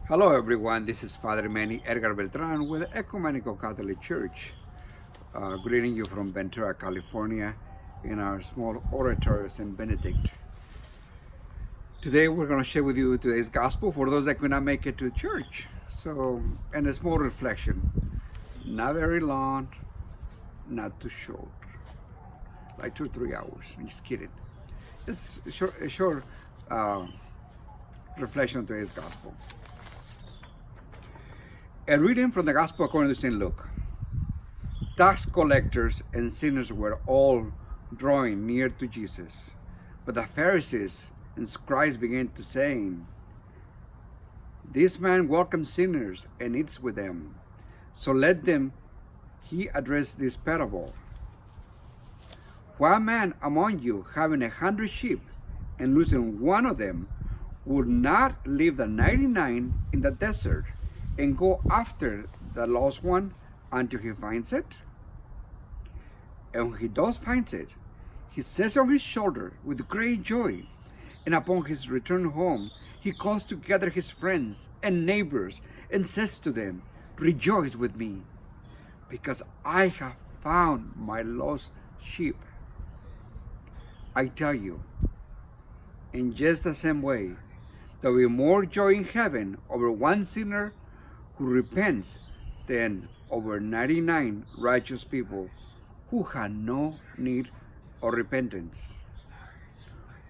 Hello everyone, this is Father Manny Edgar-Beltran with Ecumenical Catholic Church, greeting you from Ventura, California in our small oratory St. Benedict. Today we're going to share with you today's gospel for those that could not make it to church. And a small reflection, not very long, not too short, like 2 or 3 hours, just kidding. It's a short reflection on today's gospel. A reading from the Gospel according to St. Luke. Tax collectors and sinners were all drawing near to Jesus, but the Pharisees and scribes began to say, "This man welcomes sinners and eats with them." So let them he addressed this parable. What man among you, having 100 sheep and losing one of them, would not leave the 99 in the desert and go after the lost one until he finds it? And when he does find it, he sets on his shoulder with great joy. And upon his return home, he calls together his friends and neighbors and says to them, "Rejoice with me, because I have found my lost sheep." I tell you, in just the same way, there will be more joy in heaven over one sinner who repents than over 99 righteous people who had no need of repentance.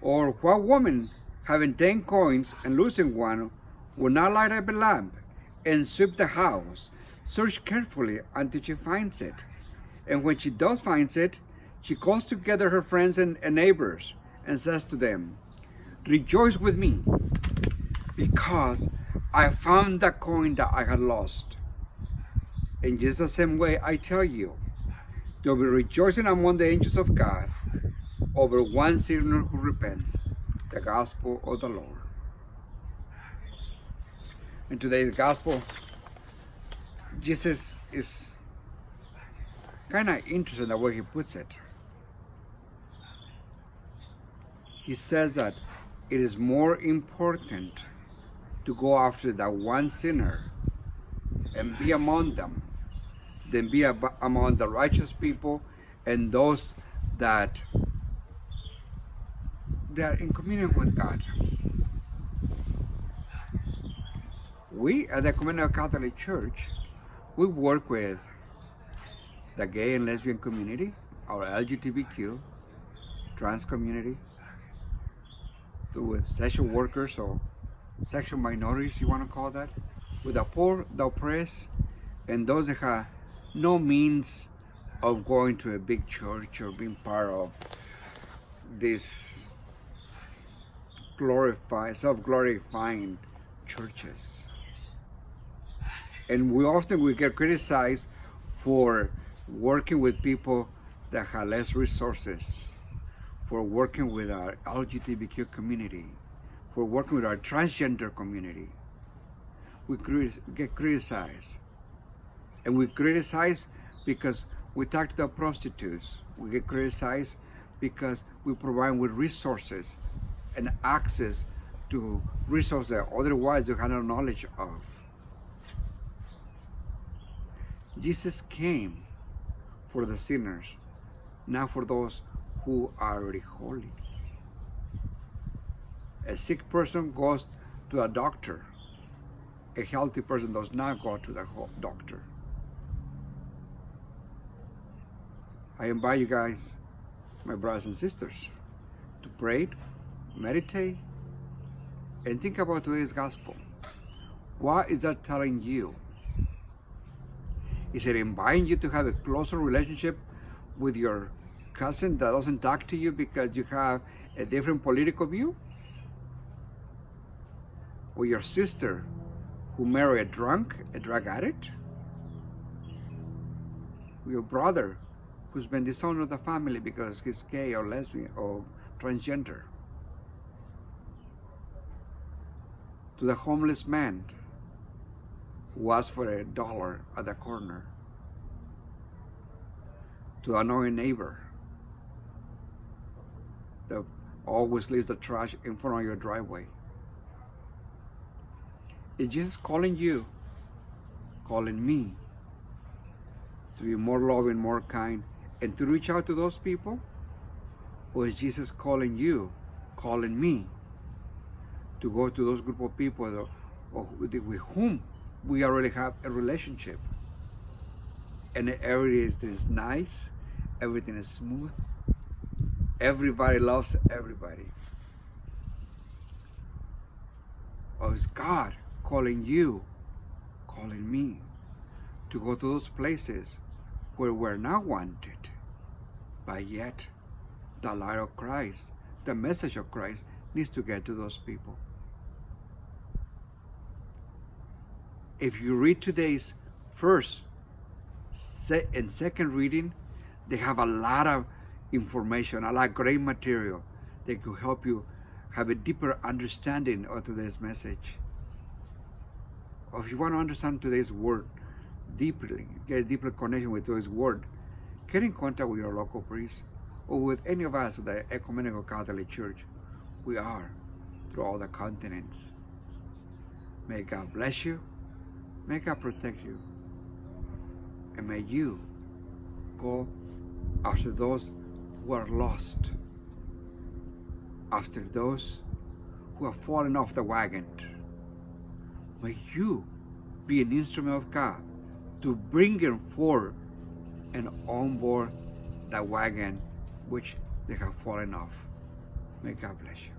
Or what woman, having 10 coins and losing one, will not light up a lamp and sweep the house, search carefully until she finds it? And when she does find it, she calls together her friends and neighbors and says to them, "Rejoice with me, because I found the coin that I had lost." In just the same way, I tell you, there will be rejoicing among the angels of God over one sinner who repents. The gospel of the Lord. In today's gospel, Jesus is kind of interesting the way he puts it. He says that it is more important to go after that one sinner and be among them than be among the righteous people and those that they are in communion with God. We at the Ecumenical Catholic Church, we work with the gay and lesbian community, our LGBTQ, trans community, with sexual workers or sexual minorities, you want to call that, with the poor, the oppressed, and those that have no means of going to a big church or being part of these self-glorifying churches. And we get criticized for working with people that have less resources, for working with our LGBTQ community, for working with our transgender community. We get criticized. And we criticize because we talk to the prostitutes. We get criticized because we provide with resources and access to resources that otherwise you have no knowledge of. Jesus came for the sinners, not for those who are already holy. A sick person goes to a doctor. A healthy person does not go to the doctor. I invite you guys, my brothers and sisters, to pray, meditate, and think about today's gospel. What is that telling you? Is it inviting you to have a closer relationship with your cousin that doesn't talk to you because you have a different political view? Or your sister who married a drug addict? Or your brother who's been disowned of the family because he's gay or lesbian or transgender? To the homeless man who asked for $1 at the corner? To the annoying neighbor that always leaves the trash in front of your driveway? Is Jesus calling you, calling me to be more loving, more kind, and to reach out to those people? Or is Jesus calling you, calling me to go to those group of people with whom we already have a relationship? And everything is nice, everything is smooth, everybody loves everybody. Or is God calling you, calling me to go to those places where we're not wanted, but yet the light of Christ, the message of Christ needs to get to those people? If you read today's first and second reading, they have a lot of information, a lot of great material that could help you have a deeper understanding of today's message. Or if you want to understand today's word deeply, get a deeper connection with today's word, get in contact with your local priest or with any of us at the Ecumenical Catholic Church. We are through all the continents. May God bless you. May God protect you. And may you go after those who are lost, after those who have fallen off the wagon. May you be an instrument of God to bring them forward and on board the wagon which they have fallen off. May God bless you.